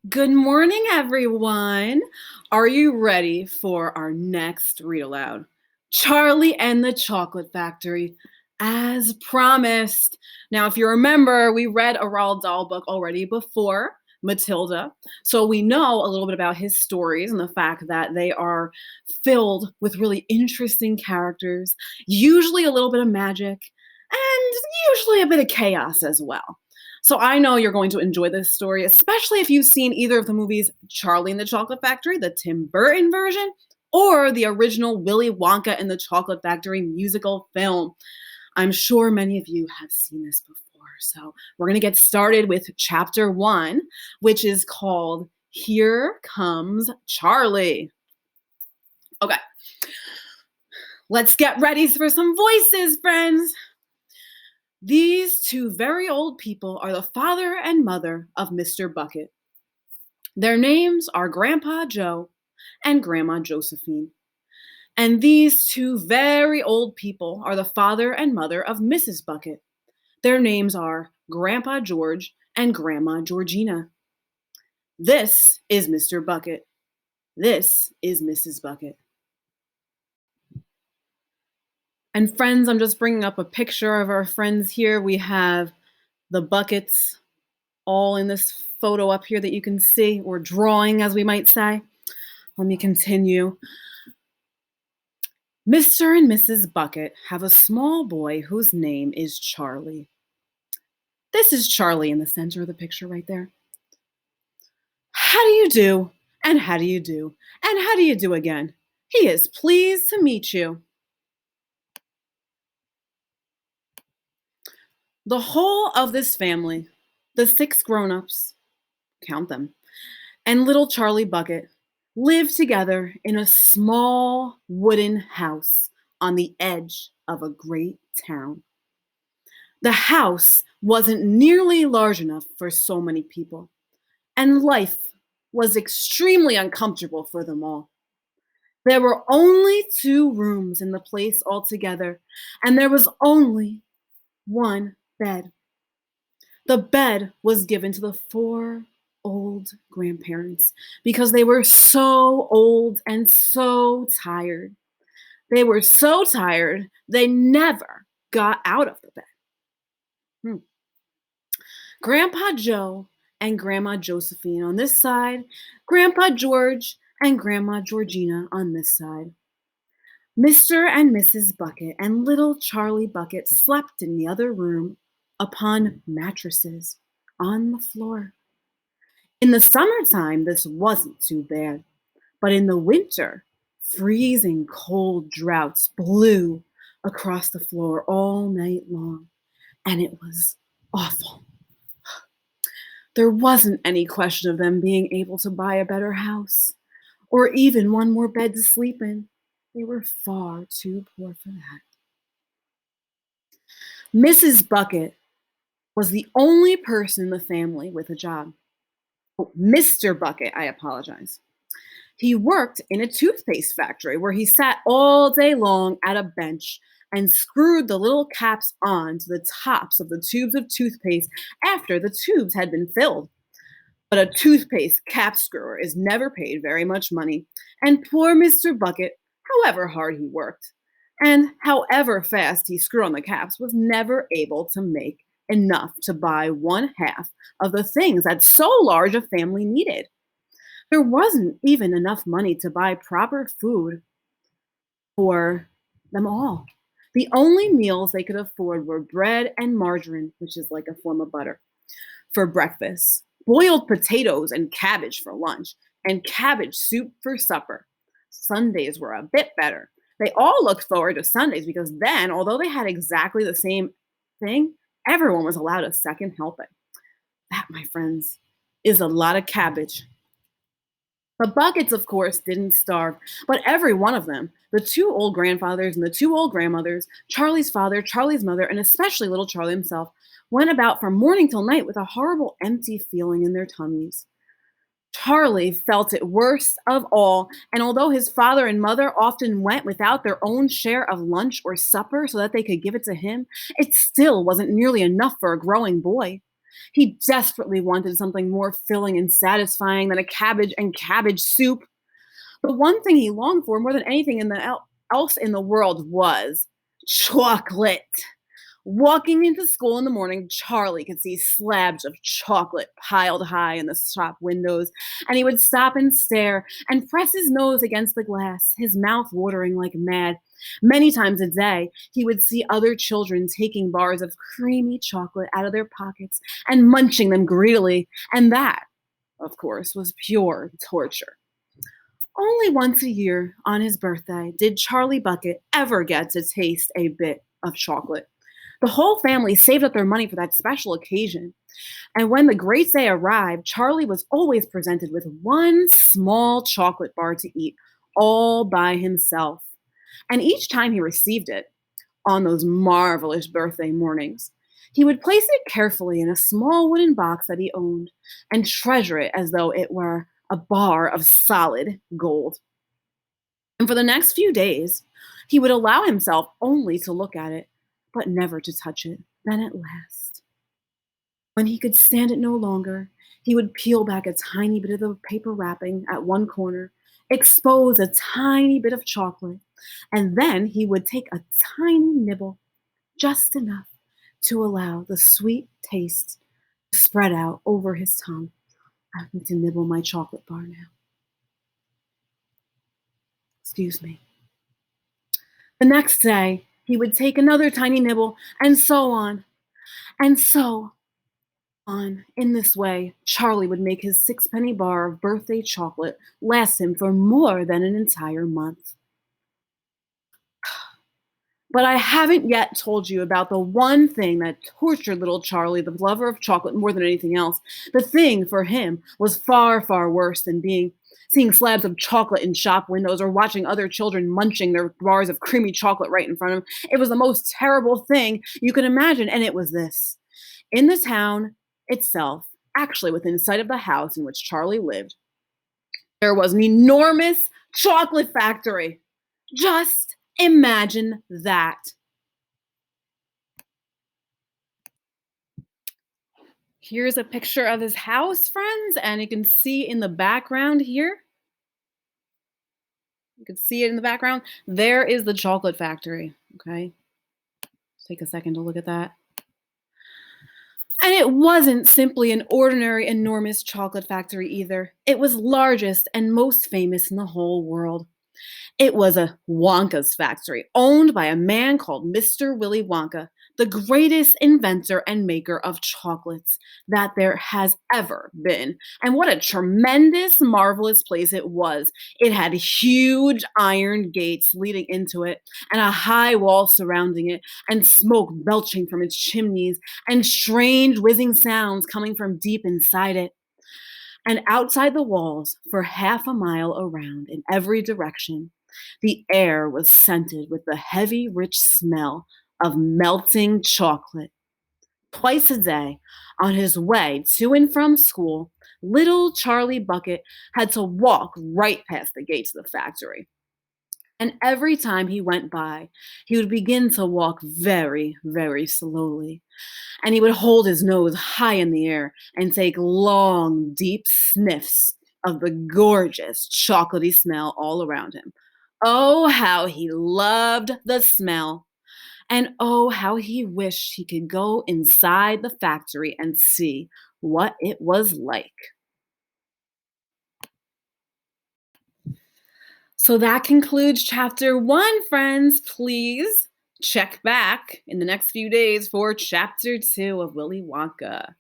Good morning, everyone. Are you ready for our next read aloud? Charlie and the Chocolate Factory, as promised. Now, if you remember, we read a Roald Dahl book already before, Matilda. So we know a little bit about his stories and the fact that they are filled with really interesting characters, usually a little bit of magic, and usually a bit of chaos as well. So I know you're going to enjoy this story, especially if you've seen either of the movies Charlie and the Chocolate Factory, the Tim Burton version, or the original Willy Wonka and the Chocolate Factory musical film. I'm sure many of you have seen this before. So we're going to get started with chapter 1, which is called Here Comes Charlie. Okay, let's get ready for some voices, friends. These two very old people are the father and mother of Mr. Bucket. Their names are Grandpa Joe and Grandma Josephine. And these two very old people are the father and mother of Mrs. Bucket. Their names are Grandpa George and Grandma Georgina. This is Mr. Bucket. This is Mrs. Bucket. And friends, I'm just bringing up a picture of our friends here. We have the buckets all in this photo up here that you can see, or drawing, as we might say. Let me continue. Mr. and Mrs. Bucket have a small boy whose name is Charlie. This is Charlie in the center of the picture right there. How do you do? And how do you do? And how do you do again? He is pleased to meet you. The whole of this family, the 6 grown-ups, count them, and little Charlie Bucket live together in a small wooden house on the edge of a great town. The house wasn't nearly large enough for so many people, and life was extremely uncomfortable for them all. There were only 2 rooms in the place altogether, and there was only one bed. The bed was given to the 4 old grandparents because they were so old and so tired. They were so tired, they never got out of the bed. Grandpa Joe and Grandma Josephine on this side, Grandpa George and Grandma Georgina on this side. Mr. and Mrs. Bucket and little Charlie Bucket slept in the other room upon mattresses on the floor. In the summertime, this wasn't too bad, but in the winter, freezing cold draughts blew across the floor all night long, and it was awful. There wasn't any question of them being able to buy a better house, or even one more bed to sleep in. They were far too poor for that. Mrs. Bucket was the only person in the family with a job. Oh, Mr. Bucket, I apologize. He worked in a toothpaste factory where he sat all day long at a bench and screwed the little caps on to the tops of the tubes of toothpaste after the tubes had been filled. But a toothpaste cap screwer is never paid very much money, and poor Mr. Bucket, however hard he worked, and however fast he screwed on the caps, was never able to make enough to buy 1/2 of the things that so large a family needed. There wasn't even enough money to buy proper food for them all. The only meals they could afford were bread and margarine, which is like a form of butter, for breakfast, boiled potatoes and cabbage for lunch, and cabbage soup for supper. Sundays were a bit better. They all looked forward to Sundays because then, although they had exactly the same thing, everyone was allowed a second helping. That, my friends, is a lot of cabbage. The Buckets, of course, didn't starve, but every one of them, the 2 old grandfathers and the 2 old grandmothers, Charlie's father, Charlie's mother, and especially little Charlie himself, went about from morning till night with a horrible empty feeling in their tummies. Charlie felt it worst of all, and although his father and mother often went without their own share of lunch or supper so that they could give it to him, it still wasn't nearly enough for a growing boy. He desperately wanted something more filling and satisfying than a cabbage and cabbage soup. The one thing he longed for more than anything else in the world was chocolate. Walking into school in the morning, Charlie could see slabs of chocolate piled high in the shop windows, and he would stop and stare and press his nose against the glass, his mouth watering like mad. Many times a day, he would see other children taking bars of creamy chocolate out of their pockets and munching them greedily, and that, of course, was pure torture. Only once a year, on his birthday, did Charlie Bucket ever get to taste a bit of chocolate. The whole family saved up their money for that special occasion. And when the great day arrived, Charlie was always presented with one small chocolate bar to eat all by himself. And each time he received it, on those marvelous birthday mornings, he would place it carefully in a small wooden box that he owned and treasure it as though it were a bar of solid gold. And for the next few days, he would allow himself only to look at it, but never to touch it. Then at last, when he could stand it no longer, he would peel back a tiny bit of the paper wrapping at one corner, expose a tiny bit of chocolate, and then he would take a tiny nibble, just enough to allow the sweet taste to spread out over his tongue. I need to nibble my chocolate bar now. Excuse me. The next day, he would take another tiny nibble, and so on, and so on. In this way, Charlie would make his sixpenny bar of birthday chocolate last him for more than an entire month. But I haven't yet told you about the one thing that tortured little Charlie, the lover of chocolate, more than anything else. The thing for him was far, far worse than seeing slabs of chocolate in shop windows or watching other children munching their bars of creamy chocolate right in front of him. It was the most terrible thing you could imagine, and it was this. In the town itself, actually within sight of the house in which Charlie lived, there was an enormous chocolate factory. Just imagine that. Here's a picture of his house, friends, and you can see in the background here. You can see it in the background. There is the chocolate factory. Okay. Take a second to look at that. And it wasn't simply an ordinary, enormous chocolate factory either. It was largest and most famous in the whole world. It was a Wonka's factory, owned by a man called Mr. Willy Wonka, the greatest inventor and maker of chocolates that there has ever been. And what a tremendous, marvelous place it was. It had huge iron gates leading into it, and a high wall surrounding it, and smoke belching from its chimneys, and strange whizzing sounds coming from deep inside it. And outside the walls, for half a mile around in every direction, the air was scented with the heavy, rich smell of melting chocolate. Twice a day, on his way to and from school, little Charlie Bucket had to walk right past the gates of the factory. And every time he went by, he would begin to walk very, very slowly. And he would hold his nose high in the air and take long, deep sniffs of the gorgeous chocolatey smell all around him. Oh, how he loved the smell. And oh, how he wished he could go inside the factory and see what it was like. So that concludes chapter 1, friends. Please check back in the next few days for chapter 2 of Willy Wonka.